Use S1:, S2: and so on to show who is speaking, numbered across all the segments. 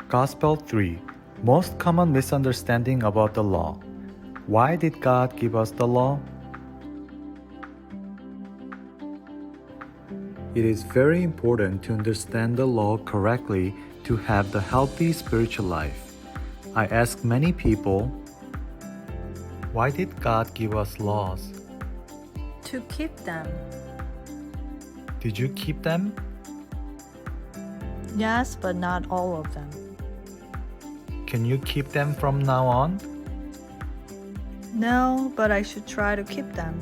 S1: Gospel 3. Most common misunderstanding about the law. Why did God give us the law? It is very important to understand the law correctly to have the healthy spiritual life. I ask many people, why did God give us laws?
S2: To keep them.
S1: Did you keep them?
S2: Yes, but not all of them.
S1: Can you keep them from now on?
S2: No, but I should try to keep them.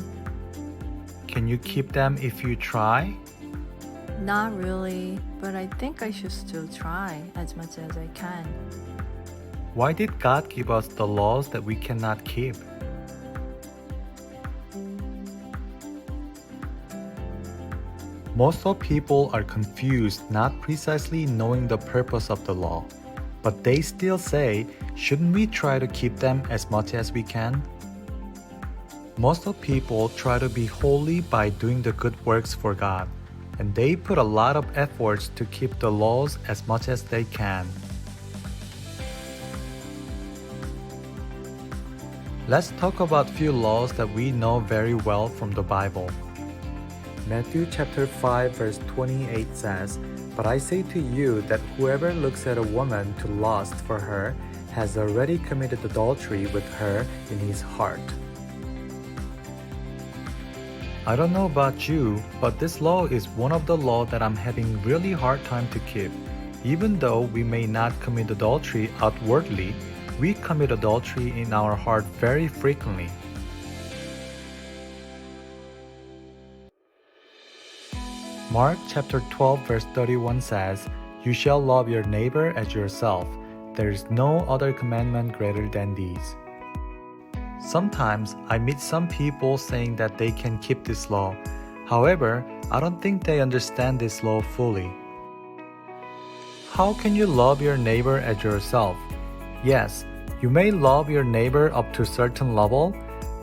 S1: Can you keep them if you try?
S2: Not really, but I think I should still try as much as I can.
S1: Why did God give us the laws that we cannot keep? Most of people are confused, not precisely knowing the purpose of the law. But they still say, shouldn't we try to keep them as much as we can? Most of people try to be holy by doing the good works for God, and they put a lot of efforts to keep the laws as much as they can. Let's talk about few laws that we know very well from the Bible. Matthew chapter 5 verse 28 says, "But I say to you that whoever looks at a woman to lust for her has already committed adultery with her in his heart." I don't know about you, but this law is one of the laws that I'm having really hard time to keep. Even though we may not commit adultery outwardly, we commit adultery in our heart very frequently. Mark chapter 12 verse 31 says, "You shall love your neighbor as yourself. There is no other commandment greater than these." Sometimes I meet some people saying that they can keep this law. However, I don't think they understand this law fully. How can you love your neighbor as yourself? Yes, you may love your neighbor up to a certain level,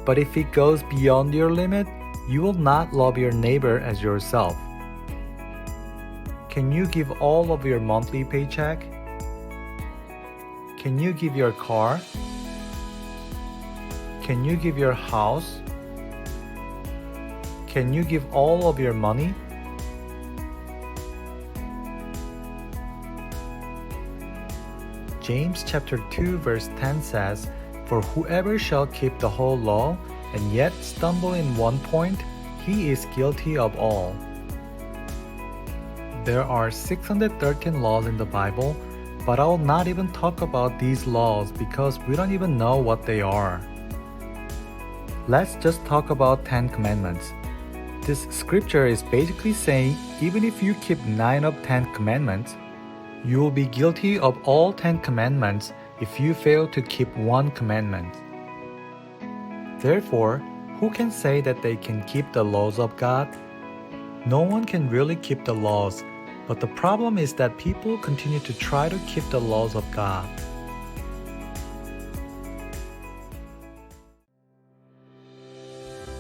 S1: but if it goes beyond your limit, you will not love your neighbor as yourself. Can you give all of your monthly paycheck? Can you give your car? Can you give your house? Can you give all of your money? James chapter 2 verse 10 says, "For whoever shall keep the whole law and yet stumble in one point, he is guilty of all." There are 613 laws in the Bible, but I will not even talk about these laws because we don't even know what they are. Let's just talk about 10 commandments. This scripture is basically saying even if you keep 9 of 10 commandments, you will be guilty of all 10 commandments if you fail to keep one commandment. Therefore, who can say that they can keep the laws of God? No one can really keep the laws, but the problem is that people continue to try to keep the laws of God.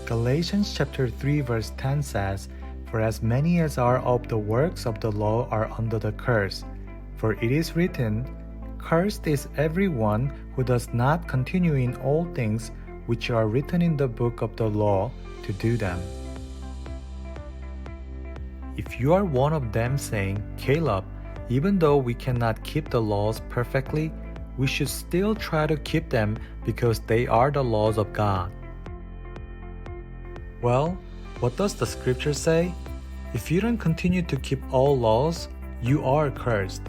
S1: Galatians chapter 3 verse 10 says, "For as many as are of the works of the law are under the curse. For it is written, Cursed is everyone who does not continue in all things which are written in the book of the law to do them." If you are one of them saying, "Caleb, even though we cannot keep the laws perfectly, we should still try to keep them because they are the laws of God." Well, what does the scripture say? If you don't continue to keep all laws, you are cursed.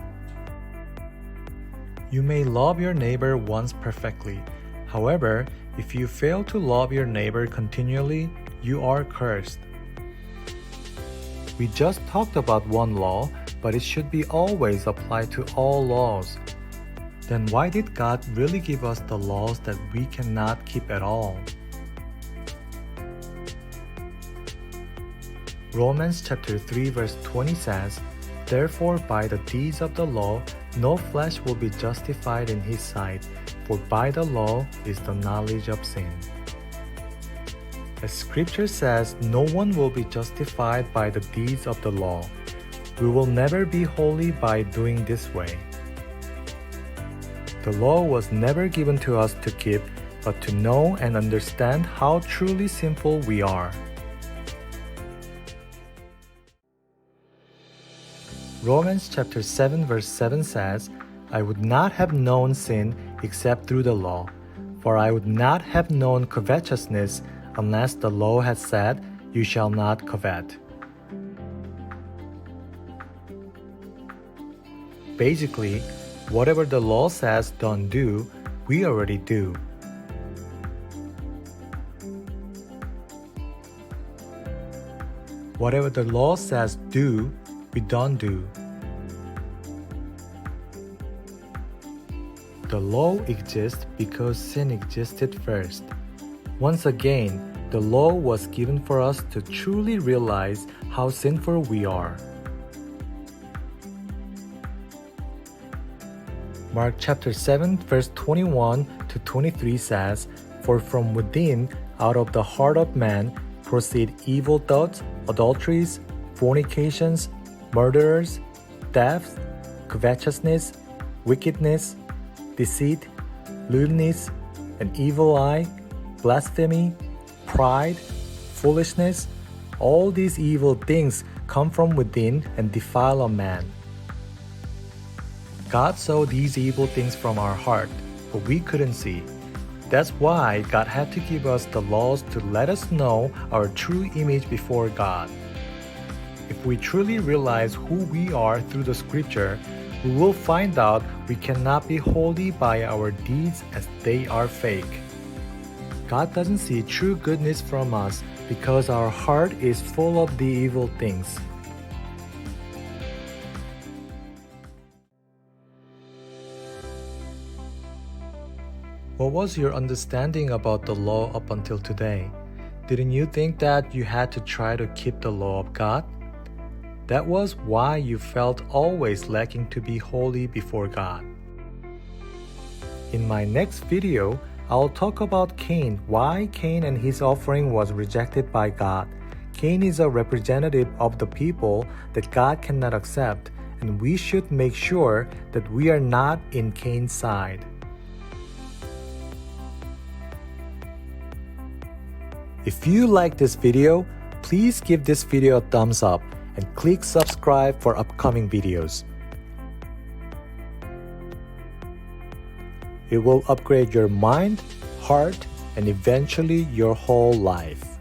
S1: You may love your neighbor once perfectly. However, if you fail to love your neighbor continually, you are cursed. We just talked about one law, but it should be always applied to all laws. Then why did God really give us the laws that we cannot keep at all? Romans chapter 3 verse 20 says, "Therefore by the deeds of the law, no flesh will be justified in his sight, for by the law is the knowledge of sin." As scripture says, no one will be justified by the deeds of the law. We will never be holy by doing this way. The law was never given to us to keep, but to know and understand how truly sinful we are. Romans chapter 7 verse 7 says, I would not have known sin except through the law, for I would not have known covetousness unless the law had said, you shall not covet. Basically, whatever the law says don't do, we already do. Whatever the law says do, we don't do. The law exists because sin existed first. Once again, the law was given for us to truly realize how sinful we are. Mark chapter 7 verse 21 to 23 says, For from within, out of the heart of man, proceed evil thoughts, adulteries, fornications, murderers, thefts, covetousness, wickedness, deceit, lewdness, an evil eye, blasphemy, pride, foolishness. All these evil things come from within and defile a man. God saw these evil things from our heart, but we couldn't see. That's why God had to give us the laws to let us know our true image before God. If we truly realize who we are through the scripture, we will find out we cannot be holy by our deeds as they are fake. God doesn't see true goodness from us because our heart is full of the evil things. What was your understanding about the law up until today? Didn't you think that you had to try to keep the law of God? That was why you felt always lacking to be holy before God. In my next video, I'll talk about Cain, why Cain and his offering was rejected by God. Cain is a representative of the people that God cannot accept, and we should make sure that we are not in Cain's side. If you like this video, please give this video a thumbs up and click subscribe for upcoming videos. It will upgrade your mind, heart, and eventually your whole life.